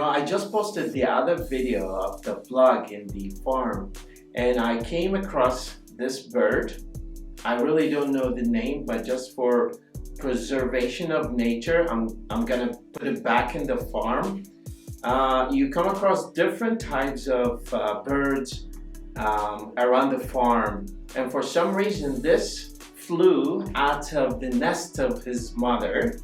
I just posted the other video of the vlog in the farm, and I came across this bird. I really don't know the name, but just for preservation of nature, I'm gonna put it back in the farm. You come across different types of birds around the farm, and for some reason this flew out of the nest of his mother.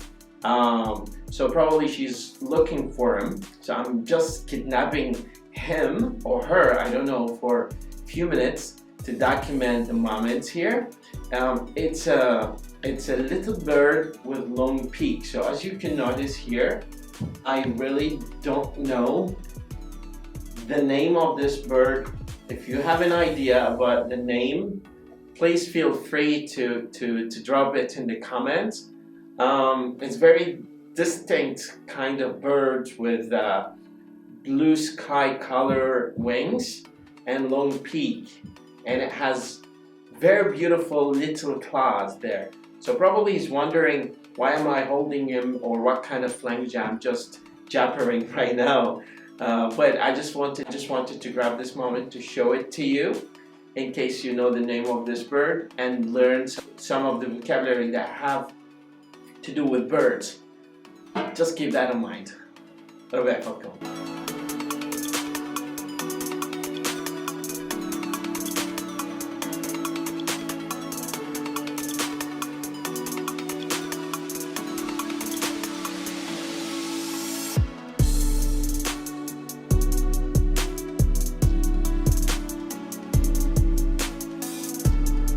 So probably she's looking for him. So I'm just kidnapping him or her, I don't know, for a few minutes to document the moments here. It's a little bird with long beak. So as you can notice here, I really don't know the name of this bird. If you have an idea about the name, please feel free to drop it in the comments. It's very distinct kind of bird with blue sky color wings and long beak, and it has very beautiful little claws there. So probably he's wondering, why am I holding him, or what kind of language I'm just jabbering right now. But I just wanted to grab this moment to show it to you, in case you know the name of this bird and learn some of the vocabulary that have to do with birds. Just keep that in mind. Welcome.